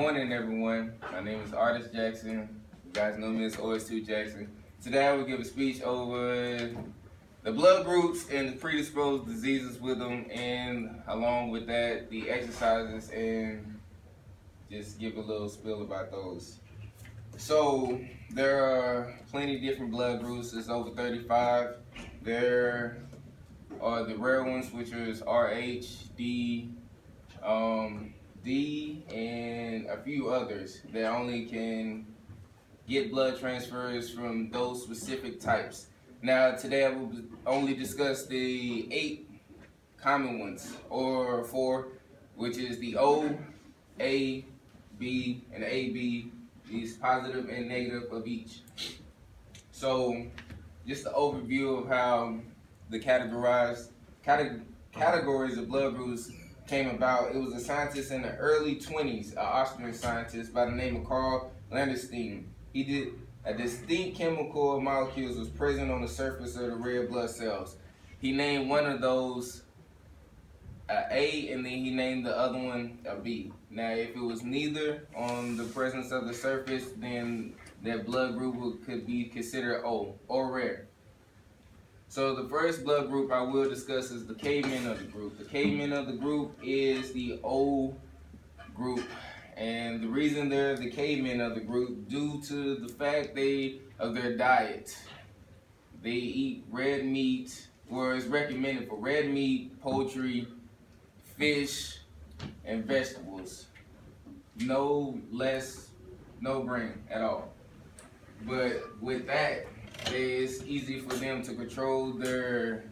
morning, everyone. My name is Artist Jackson. You guys know me as OS2 Jackson. Today I will give a speech over the blood groups and the predisposed diseases with them, and along with that, the exercises, and just give a little spiel about those. So there are plenty of different blood groups. There's over 35. There are the rare ones, which is RH, D, D, and a few others that only can get blood transfers from those specific types. Now, today I will only discuss the 8 common ones, or 4, which is the O, A, B, and AB, these positive and negative of each. So, just an overview of how the categories of blood groups came about. It was a scientist in the early 20s, an Austrian scientist by the name of Carl Landstein. He did a distinct chemical molecules was present on the surface of the red blood cells. He named one of those A, and then he named the other one a B. Now, if it was neither on the presence of the surface, then that blood group could be considered O, or rare. So the first blood group I will discuss is the cavemen of the group. The cavemen of the group is the O group. And the reason they're the cavemen of the group due to the fact of their diet. They eat red meat, or it's recommended for red meat, poultry, fish, and vegetables. No grain at all. But with that, it's easy for them to control their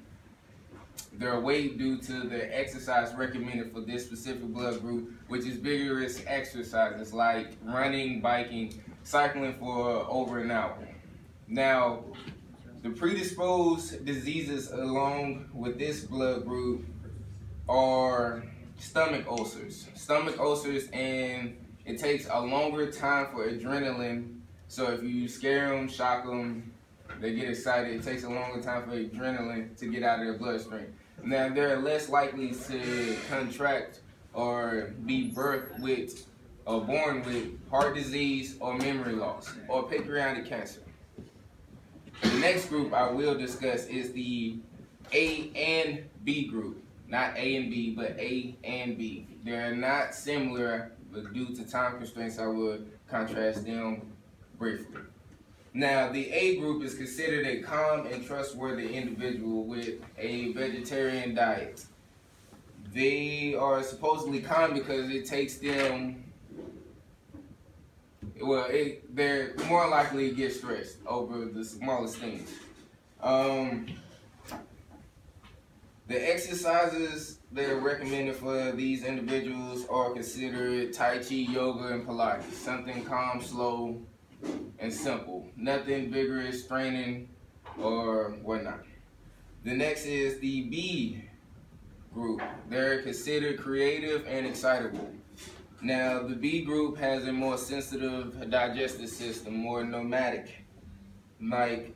weight due to the exercise recommended for this specific blood group, which is vigorous exercises like running, biking, cycling for over an hour. Now, the predisposed diseases along with this blood group are stomach ulcers. Stomach ulcers, and it takes a longer time for adrenaline. So if you scare them, shock them, they get excited. It takes a longer time for adrenaline to get out of their bloodstream. Now, they're less likely to contract or be birthed with or born with heart disease or memory loss or pancreatic cancer. The next group I will discuss is the A and B group. Not A and B, but A and B. They're not similar, but due to time constraints, I will contrast them briefly. Now, the A group is considered a calm and trustworthy individual with a vegetarian diet. They are supposedly calm because it takes them, they're more likely to get stressed over the smallest things. The exercises that are recommended for these individuals are considered Tai Chi, yoga, and Pilates. Something calm, slow, and simple. Nothing vigorous, straining, or whatnot. The next is the B group. They're considered creative and excitable. Now, the B group has a more sensitive digestive system, more nomadic, like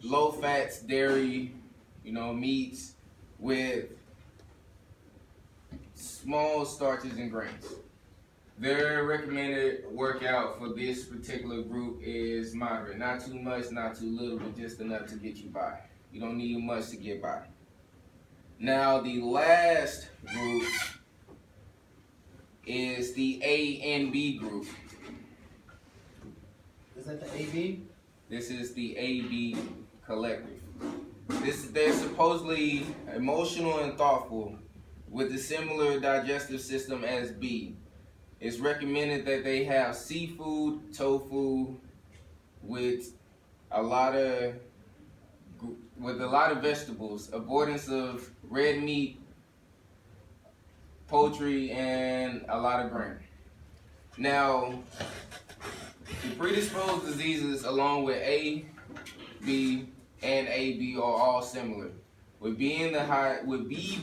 low fats, dairy, meats with small starches and grains. Their recommended workout for this particular group is moderate. Not too much, not too little, but just enough to get you by. You don't need much to get by. Now, the last group is the A and B group. Is that the AB? This is the AB collective. They're supposedly emotional and thoughtful with a similar digestive system as B. It's recommended that they have seafood, tofu, with a lot of vegetables, avoidance of red meat, poultry, and a lot of grain. Now, the predisposed diseases along with A, B, and AB are all similar. With B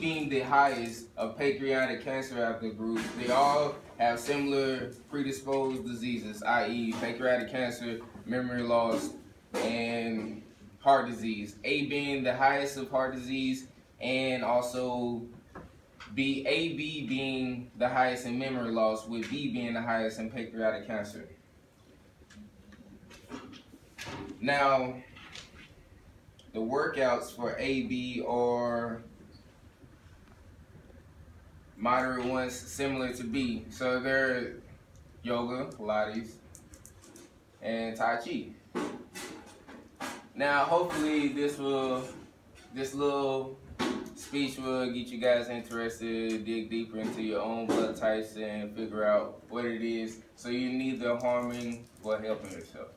being the highest of pancreatic cancer after group, they all have similar predisposed diseases, i.e. pancreatic cancer, memory loss, and heart disease. A being the highest of heart disease and also AB being the highest in memory loss, with B being the highest in pancreatic cancer. Now, the workouts for AB are moderate ones similar to B. So they're yoga, Pilates, and Tai Chi. Now, hopefully this little speech will get you guys interested, dig deeper into your own blood types and figure out what it is so you're neither harming or helping yourself.